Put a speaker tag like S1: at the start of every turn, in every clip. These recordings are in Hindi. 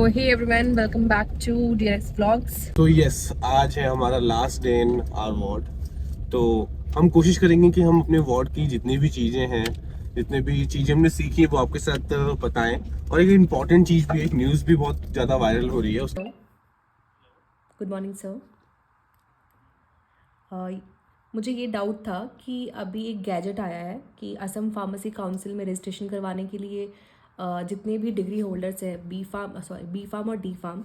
S1: hey everyone, welcome back to DX Vlogs.
S2: तो यस, आज है हमारा last day in our ward. तो हम कोशिश करेंगे कि हम अपने वार्ड की जितनी भी चीज़ें हैं, जितने भी चीज़ें हमने सीखी है वो आपके साथ बताएं। और एक इम्पॉर्टेंट चीज़ भी, एक न्यूज़ भी बहुत ज़्यादा वायरल हो रही है उस
S1: Good morning, sir. मुझे ये डाउट था कि अभी एक गैजेट आया है कि असम फार्मेसी काउंसिल में रजिस्ट्रेशन करवाने के लिए जितने भी डिग्री होल्डर्स हैं बी फार्म और डी फार्म,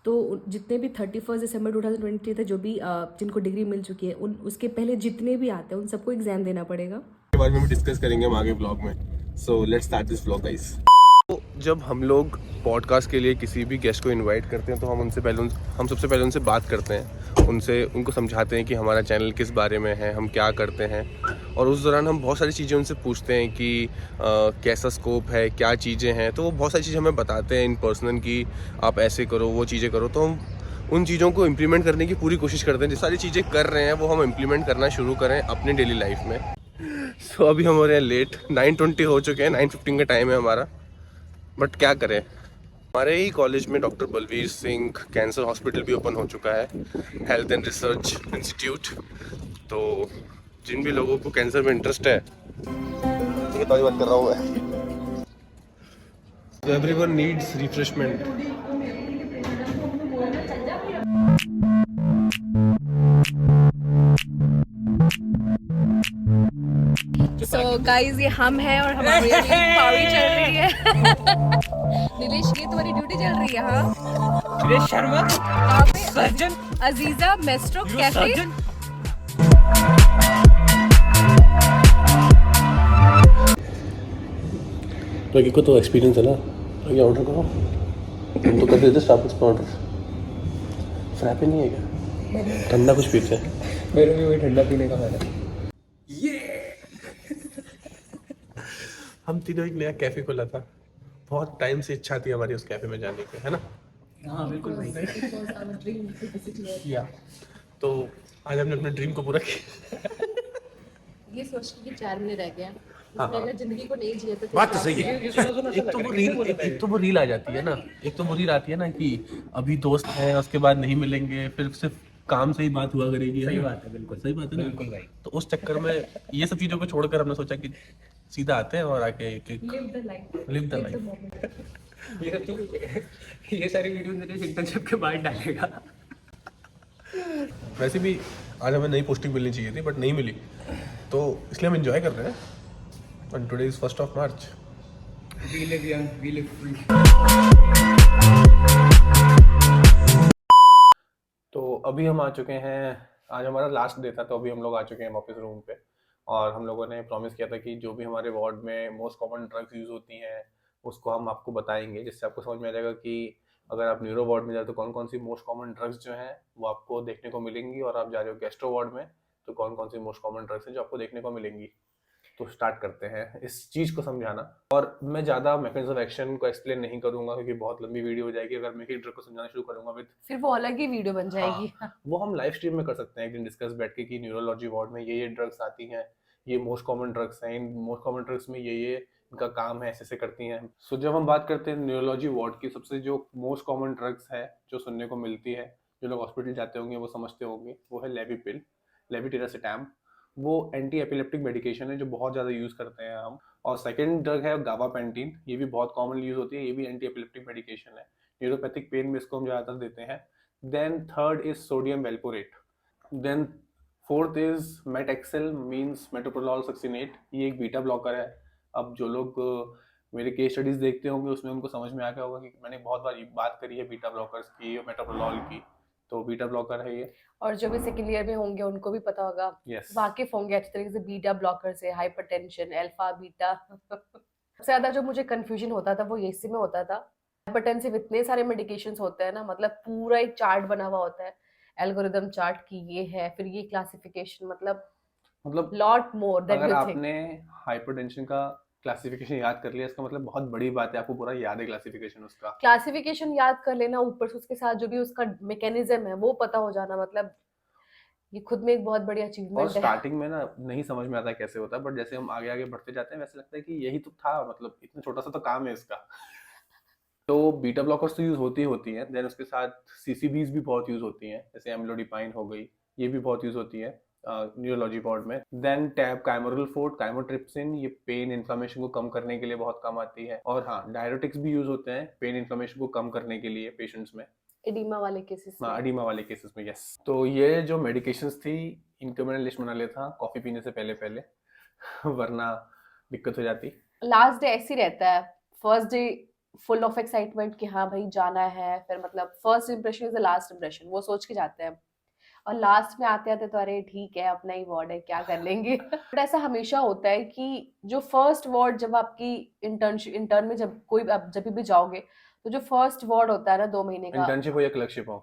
S1: तो जितने भी 31 दिसंबर 2023 तक जो भी जिनको डिग्री मिल चुकी है उन उसके पहले जितने भी आते हैं उन सबको एग्जाम देना पड़ेगा।
S2: के बारे में भी डिस्कस करेंगे हम आगे ब्लॉग में। So let's start this blog guys. तो जब हम लोग पॉडकास्ट के लिए किसी भी गेस्ट को इनवाइट करते हैं तो हम सबसे पहले उनसे बात करते हैं, उनको समझाते हैं कि हमारा चैनल किस बारे में है, हम क्या करते हैं। और उस दौरान हम बहुत सारी चीज़ें उनसे पूछते हैं कि कैसा स्कोप है, क्या चीज़ें हैं। तो वो बहुत सारी चीज़ें हमें बताते हैं इन पर्सनल कि आप ऐसे करो, वो चीज़ें करो। तो हम उन चीज़ों को इम्प्लीमेंट करने की पूरी कोशिश करते हैं। जो सारी चीज़ें कर रहे हैं वो हम इम्प्लीमेंट करना शुरू करें अपनी डेली लाइफ में। सो अभी हम हो रहे हैं लेट, 9:20 हो चुके हैं, 9:15 का टाइम है हमारा। बट क्या करें, हमारे ही कॉलेज में doctor Balvir Singh cancer hospital भी ओपन हो चुका है, हेल्थ एंड रिसर्च इंस्टीट्यूट। तो जिन भी लोगों को कैंसर में इंटरेस्ट है, ये तो बात कर रहा हूँ मैं, तो everyone needs refreshment.
S1: So guys, ये हम हैं और हमारी पारी चल रही है। नीलेश, ये तुम्हारी ड्यूटी चल रही है? हाँ।
S3: नीलेश शर्मा
S1: कहाँ पे?
S3: सर्जन
S1: अजीजा मेस्ट्रो कैफे।
S2: तो को तो एक्सपीरियंस है ना, तो ये ऑर्डर करो। तुम तो कर देते स्टारबक्स पर ऑर्डर। फ्रैपे नहीं है क्या? ठंडा कुछ पीते हैं।
S3: मेरे भी वही ठंडा पीने का मन है।
S2: हम तीनों एक नया कैफे खोला था, बहुत टाइम से इच्छा थी हमारी उस कैफे में जाने की, है ना?
S3: हाँ बिल्कुल भाई।
S2: या तो आज हमने अपने ड्रीम को पूरा किया।
S1: ये सोच के कि 4 महीने रह गए हैं,
S2: हाँ।
S1: अगर जिंदगी को नहीं जिए तो
S2: बात तो सही है। एक तो वो रील आ जाती है ना, एक तो वो रील आती है ना कि अभी दोस्त हैं, उसके बाद नहीं मिलेंगे, फिर सिर्फ काम से ही बात हुआ करेगी।
S3: सही बात है, बिल्कुल
S2: सही बात है ना?
S3: बिल्कुल भाई।
S2: तो उस चक्कर में ये सब चीजों को छोड़कर हमने सोचा कि सीधा आते हैं और आके
S1: लिव द लाइफ।
S3: ये सारी वीडियो मेरे इंटर्नशिप के बाद डालेगा।
S2: वैसे भी आज हमें नई पोस्टिंग मिलनी चाहिए थी बट नहीं मिली, तो इसलिए हम एंजॉय कर रहे हैं। And today is 1st of March।
S3: We live young, we live free.
S2: तो अभी हम आ चुके हैं, आज हमारा लास्ट डे था, तो अभी हम लोग आ चुके हैं ऑफिस रूम पे। और हम लोगों ने प्रॉमिस किया था कि जो भी हमारे वार्ड में मोस्ट कॉमन ड्रग्स यूज़ होती हैं उसको हम आपको बताएंगे, जिससे आपको समझ में आ जाएगा कि अगर आप न्यूरो वार्ड में जाए तो कौन कौन सी मोस्ट कॉमन ड्रग्स जो हैं वो आपको देखने को मिलेंगी, और आप जा रहे हो गैस्ट्रो वार्ड में तो कौन कौन सी मोस्ट कॉमन ड्रग्स हैं जो आपको देखने को मिलेंगी। तो स्टार्ट करते हैं इस चीज़ को समझाना। और मैं ज़्यादा मैकेनिज्म ऑफ एक्शन को एक्सप्लेन नहीं करूंगा क्योंकि बहुत लंबी वीडियो हो जाएगी अगर मैं एक ड्रग को समझाना शुरू करूंगा विद,
S1: फिर वो अलग ही वीडियो बन जाएगी।
S2: वो हम लाइव स्ट्रीम में कर सकते हैं एक दिन डिस्कस बैठ के कि न्यूरोलॉजी वार्ड में ये ड्रग्स आती हैं, ये मोस्ट कॉमन ड्रग्स हैं, इन मोस्ट कॉमन ड्रग्स में ये इनका काम है, ऐसे ऐसे करती हैं। सो जब हम बात करते हैं न्यूरोलॉजी वार्ड की, सबसे जो मोस्ट कॉमन ड्रग्स है जो सुनने को मिलती है, जो लोग हॉस्पिटल जाते होंगे वो समझते होंगे, वो है लेविपिल, लेविटिरासिटाम। वो एंटी एपिलेप्टिक मेडिकेशन है जो बहुत ज़्यादा यूज़ करते हैं हम। और सेकेंड ड्रग है गाबापेंटीन, ये भी बहुत कॉमनली यूज़ होती है, ये भी एंटी एपिलेप्टिक मेडिकेशन है, न्यूरोपैथिक पेन में इसको हम ज़्यादातर देते हैं। Then third is sodium valproate. Then fourth is metexcel means metoprolol succinate, ये एक बीटा ब्लॉकर है। अब जो लोग मेरे केस स्टडीज देखते होंगे उसमें उनको समझ में आ गया होगा कि मैंने बहुत बार बात करी है बीटा ब्लॉकर्स की और मेटोप्रोलॉल की, तो बीटा ब्लॉकर है ये।
S1: और जो भी सेकेंड ईयर में होंगे उनको भी पता होगा,
S2: Yes.
S1: वाकिफ होंगे अच्छी तरीके से बीटा ब्लॉकर से, हाइपरटेंशन, अल्फा बीटा। सबसे ज्यादा जो मुझे कंफ्यूजन होता था वो इसी में होता था। हाइपरटेंसिव इतने सारे मेडिकेशंस होते हैं ना, मतलब पूरा एक चार्ट बना हुआ होता है, एल्गोरिदम चार्ट की ये है, फिर ये क्लासिफिकेशन, मतलब लॉट मोर देन
S2: अगर
S1: यू थिंक।
S2: आपने हाइपरटेंशन का क्लासिफिकेशन याद कर लिया इसका मतलब बहुत बड़ी बात है, आपको पूरा याद है क्लासिफिकेशन उसका।
S1: क्लासिफिकेशन याद कर लेना, ऊपर से उसके साथ जो भी उसका मैकेनिज्म है वो पता हो जाना, मतलब ये खुद में एक बहुत बड़ी
S2: और
S1: अचीवमेंट है।
S2: स्टार्टिंग में ना नहीं समझ में आता कैसे होता है, बट जैसे हम आगे आगे बढ़ते जाते हैं वैसे लगता है कि यही तो था, मतलब इतना छोटा सा तो काम है इसका। तो बीटा ब्लॉकर्स तो यूज होती हैं, देन उसके साथ सीसीबीज भी बहुत यूज होती हैं, जैसे एम्लोडिपाइन हो गई, ये भी बहुत यूज होती है न्यूरोलॉजी वार्ड में। Then tab Chymoral Forte, chymotrypsin, ये पेन इन्फ्लेमेशन को कम करने के लिए बहुत काम आती है। और हाँ, डायरेटिक्स भी यूज होते हैं पेन इन्फ्लेमेशन को कम करने के लिए पेशेंट्स में,
S1: एडिमा वाले केसेस में।
S2: एडिमा वाले केसेस में। यस, तो ये जो मेडिकेशंस थी इनका मैंने लिस्ट बना लिया था कॉफी पीने से पहले पहले वरना दिक्कत हो जाती।
S1: लास्ट डे ऐसे ही रहता है, first day full of excitement कि हाँ भाई जाना है, फिर मतलब first impression is the last impression, वो सोच के जाते हैं। और लास्ट में आते आते तो अरे ठीक है अपना ही वार्ड है क्या कर लेंगे। बट ऐसा हमेशा होता है कि जो फर्स्ट वार्ड, जब आपकी इंटर्न में जब कोई आप जब भी जाओगे, तो जो फर्स्ट वार्ड होता है ना 2 महीने का,
S2: इंटर्नशिप हो या क्लर्कशिप हो,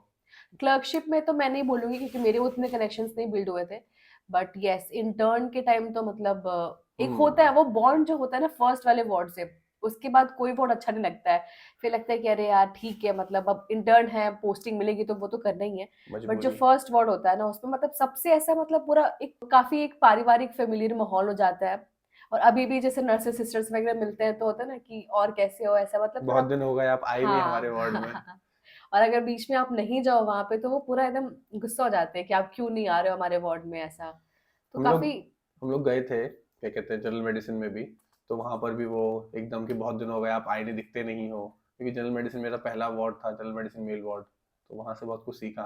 S1: क्लर्कशिप में तो मैं नहीं बोलूंगी क्योंकि मेरे उतने कनेक्शंस नहीं बिल्ड हुए थे, बट यस इंटर्न के टाइम तो मतलब एक होता है वो बॉन्ड जो होता है ना फर्स्ट वाले वार्ड से, उसके बाद कोई वार्ड अच्छा नहीं लगता है। फिर लगता है कि अरे यार ठीक है, मतलब अब इंटर्न है, पोस्टिंग मिलेगी तो वो तो करना ही है। बट जो
S2: मजबूरी।
S1: फर्स्ट वार्ड होता है ना उसमें मतलब सबसे ऐसा मतलब पूरा एक काफी एक पारिवारिक फेमिलियर माहौल हो जाता है। और अभी भी जैसे नर्सेस सिस्टर्स वगैरह मिलते हैं तो होता है ना कि और कैसे हो, ऐसा मतलब
S2: बहुत
S1: थोड़ा।
S2: दिन हो गए आप आए नहीं हमारे
S1: हाँ
S2: वार्ड में।
S1: और अगर बीच में आप नहीं जाओ वहां पे तो वो पूरा एकदम गुस्सा हो जाते हैं कि आप क्यों नहीं आ रहे हो हमारे वार्ड में, ऐसा तो
S2: हम लोग
S1: काफी।
S2: हम लोग गए थे क्या कहते हैं जनरल मेडिसिन में भी, तो वहां पर भी वो एकदम कि बहुत दिन हो गए आप आए नहीं, दिखते नहीं हो, क्योंकि जनरल मेडिसिन मेरा पहला वार्ड था, जनरल मेडिसिन मेल वार्ड, तो वहां से बहुत कुछ सीखा।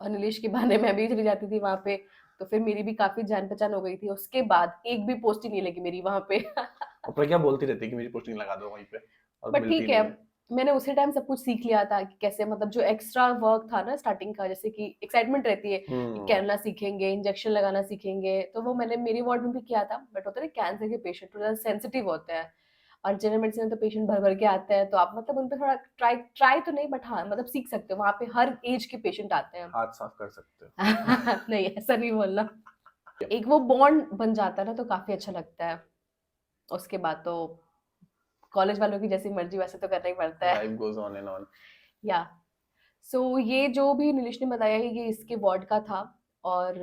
S1: और नीलेश के बहाने मैं भी चली जाती थी वहां पे, तो फिर मेरी भी काफी जान पहचान हो गई थी, उसके बाद एक भी पोस्टिंग नहीं लगी मेरी वहां पे।
S2: और प्रज्ञा बोलती रहती है कि मेरी पोस्टिंग लगा दो वहीं पे, और
S1: बट
S2: मिलती
S1: ठीक है,
S2: नहीं है।
S1: मैंने उसी टाइम सब कुछ सीख लिया था कि कैसे मतलब जो एक्स्ट्रा वर्क था ना स्टार्टिंग का, जैसे कि एक्साइटमेंट रहती है कि
S2: हम्म।
S1: कैनला सीखेंगे, इंजेक्शन लगाना सीखेंगे, तो वो मैंने मेरी वार्ड में भी किया था। बट होता है ना कैंसर के पेशेंट थोड़ा सेंसिटिव होते हैं, और जनरल मेडिसिन में तो पेशेंट भर भर के आते हैं, तो आप मतलब उन पर थोड़ा ट्राई ट्राई तो नहीं बट हाँ मतलब सीख सकते हो, वहां पे हर एज के पेशेंट आते हैं।
S2: हाथ साफ कर सकते हो।
S1: नहीं ऐसा नहीं बोलना। एक वो बॉन्ड बन जाता है ना तो काफी अच्छा लगता है। उसके बाद तो कॉलेज वालों की जैसी मर्जी वैसे तो करना ही पड़ता है।
S2: Life goes on and on.
S1: या सो ये जो भी नीलिश ने बताया है ये इसके वार्ड का था। और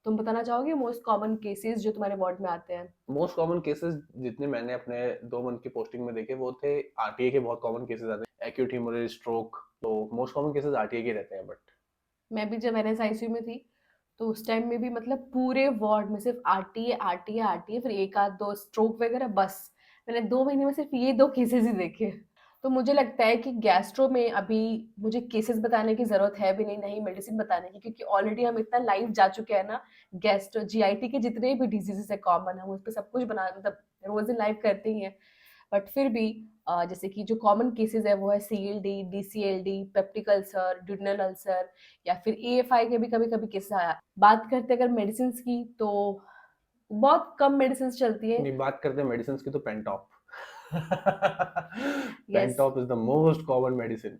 S1: तुम बताना चाहोगे मोस्ट कॉमन केसेस जो तुम्हारे वार्ड में आते हैं?
S2: मोस्ट कॉमन केसेस जितने मैंने अपने 2 मंथ की पोस्टिंग में देखे वो थे आरटीए के, बहुत कॉमन केसेस आते हैं, एक्यूट हेमोरेज, स्ट्रोक, तो मोस्ट कॉमन केसेस आरटीए के रहते हैं। बट
S1: मैं भी जब मैंने आईसीयू में थी तो उस टाइम में भी मतलब पूरे वार्ड में सिर्फ आरटीए आरटीए आरटीए, फिर एक आध दो स्ट्रोक वगैरह, बस मैंने 2 महीने में सिर्फ ये 2 केसेस ही देखे। तो मुझे लगता है कि गैस्ट्रो में अभी मुझे केसेस बताने की जरूरत है भी नहीं, नहीं मेडिसिन बताने की, क्योंकि ऑलरेडी हम इतना लाइव जा चुके हैं ना। गैस्ट्रो जीआईटी के जितने भी डिजीजेस है कॉमन, हम उस पर सब कुछ बना मतलब रोज इन लाइव करते ही हैं। बट फिर भी जैसे कि जो कॉमन केसेस है वो है सीएलडी, डीसीएलडी, पेप्टिक अल्सर, ड्यूडेनल अल्सर, या फिर एएफआई के भी कभी कभी केसेस आया। बात करते अगर मेडिसिन की तो बहुत कम मेडिसिन चलती है।
S2: नहीं, बात करते हैं मेडिसिन की तो Pantop.
S1: Yes,
S2: Pantop is the most common medicine.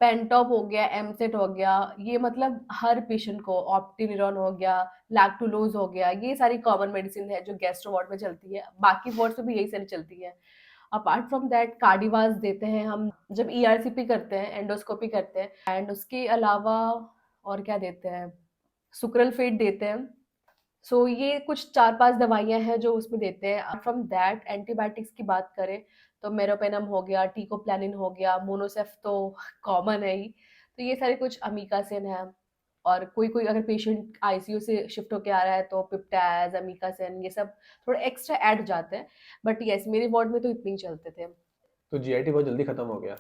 S1: Pantop हो गया, एमसेट हो गया, ये मतलब हर पेशेंट को, ऑप्टिनिरॉन हो गया, लैक्टुलोज हो गया, ये सारी कॉमन मेडिसिन है जो गैस्ट्रो वार्ड में चलती है, बाकी वार्ड में भी यही सारी चलती है। अपार्ट फ्रॉम दैट कार्डिवास देते हैं हम जब ईआरसीपी करते हैं, एंडोस्कोपी करते हैं, एंड उसके अलावा और क्या देते हैं, सुक्रलफेट देते हैं। सो ये कुछ 4-5 दवाइयाँ हैं जो उसमें देते हैं। फ्रॉम दैट एंटीबायोटिक्स की बात करें तो मेरोपेनम हो गया, टीकोप्लानिन हो गया, मोनोसेफ तो कॉमन है ही। तो ये सारे कुछ अमीकासेन है। और कोई कोई अगर पेशेंट आईसीयू से शिफ्ट होके आ रहा है तो पिप्टैज, अमीकासेन, ये सब थोड़ा एक्स्ट्रा ऐड हो जाते हैं। बट यस मेरे वार्ड में तो इतने ही चलते थे।
S2: तो जीआईटी बहुत जल्दी खत्म हो गया,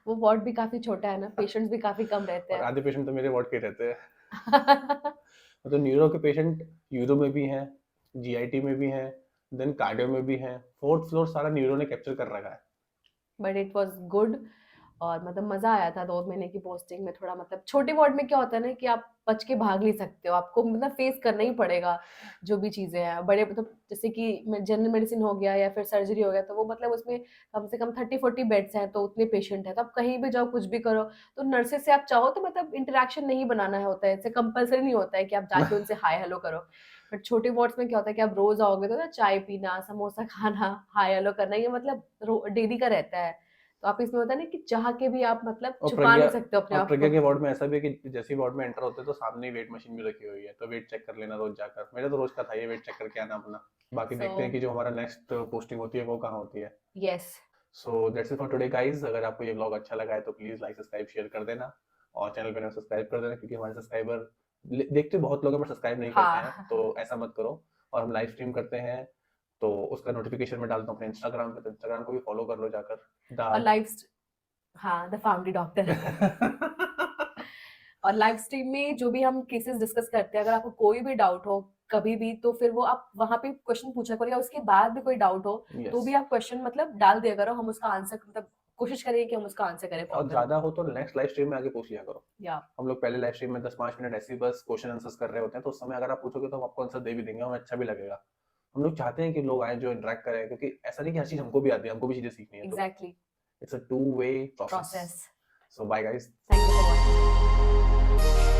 S1: वो वार्ड भी काफी छोटा है ना, पेशेंट्स भी काफी कम रहते
S2: और
S1: हैं।
S2: आधे पेशेंट तो मेरे वार्ड के रहते हैं। मतलब न्यूरो के पेशेंट यूरो में भी हैं, जीआईटी में भी हैं, देन कार्डियो में भी हैं, फोर्थ फ्लोर सारा न्यूरो ने कैप्चर कर रखा है।
S1: But it was good. और मतलब मजा आया था 2 महीने की पोस्टिंग में। थोड़ा मतलब छोटे वार्ड में क्या होता है ना कि आप बच के भाग नहीं सकते हो, आपको मतलब फेस करना ही पड़ेगा जो भी चीजें हैं। बड़े मतलब जैसे कि जनरल मेडिसिन हो गया या फिर सर्जरी हो गया तो वो मतलब उसमें कम से कम 30-40 बेड्स हैं, तो उतने पेशेंट हैं, तो आप कहीं भी जाओ कुछ भी करो। तो नर्सेस से आप चाहो तो मतलब इंटरेक्शन नहीं बनाना है होता है, ऐसे कंपलसरी नहीं होता है कि आप जाके उनसे हाय हेलो करो। बट छोटे वार्ड्स में क्या होता है कि आप रोज आओगे तो ना चाय पीना, समोसा खाना, हाय हेलो करना, ये मतलब डेली का रहता है। तो आप इसमें होता है ना कि चाह के भी आप मतलब
S2: और
S1: छुपा
S2: प्रज्ञा
S1: नहीं सकते हो अपने
S2: और
S1: आप
S2: प्रज्ञा
S1: को।
S2: के वार्ड में ऐसा भी है कि जैसे ही वार्ड में एंटर होते हैं तो सामने ही वेट मशीन भी रखी हुई है, तो वेट चेक कर लेना रोज जाकर। मेरा तो रोज का था ये, वेट चेक करके आना अपना। बाकी
S1: सो
S2: देखते हैं कि जो हमारा नेक्स्ट पोस्टिंग होती है वो कहाँ होती है।
S1: Yes,
S2: so that's it for today guys. अगर आपको ये व्लॉग अच्छा लगा है तो प्लीज लाइक सब्सक्राइब शेयर कर देना और चैनल पे सब्सक्राइब कर देना, क्योंकि हमारे सब्सक्राइबर देखते बहुत लोग हैं पर सब्सक्राइब नहीं करते हैं, तो ऐसा मत करो। और हम लाइव स्ट्रीम करते हैं तो उसका नोटिफिकेशन मैं डालता हूँ अपने इंस्टाग्राम पे, तो इंस्टाग्राम को भी फॉलो कर लो जाकर।
S1: और लाइव हाँ द फैमिली डॉक्टर और लाइव स्ट्रीम में जो भी हम केसेस डिस्कस करते हैं, अगर आपको कोई भी डाउट हो कभी भी, तो फिर वो आप वहां पे क्वेश्चन पूछा करो, या उसके बाद भी कोई डाउट हो तो भी आप क्वेश्चन मतलब डाल दिया करो, हम उसका आंसर मतलब कोशिश करेंगे कि हम उसका आंसर करें
S2: और
S1: proper।
S2: ज्यादा हो तो नेक्स्ट लाइव स्ट्रीम में आगे पूछ लिया करो।
S1: या
S2: हम लोग पहले लाइव स्ट्रीम में 10-5 मिनट ऐसे ही बस क्वेश्चन आंसर्स कर रहे होते हैं, तो उस समय अगर आप पूछोगे तो हम आपको आंसर दे भी देंगे, हमें अच्छा भी लगेगा। हम लोग चाहते हैं कि लोग आए जो इंटरेक्ट करें, क्योंकि ऐसा नहीं कि हर चीज हमको भी आती है, हमको भी चीजें सीखनी है।
S1: Exactly
S2: it's a 2-way process.
S1: Process.
S2: So bye guys.
S1: Thank you for watching.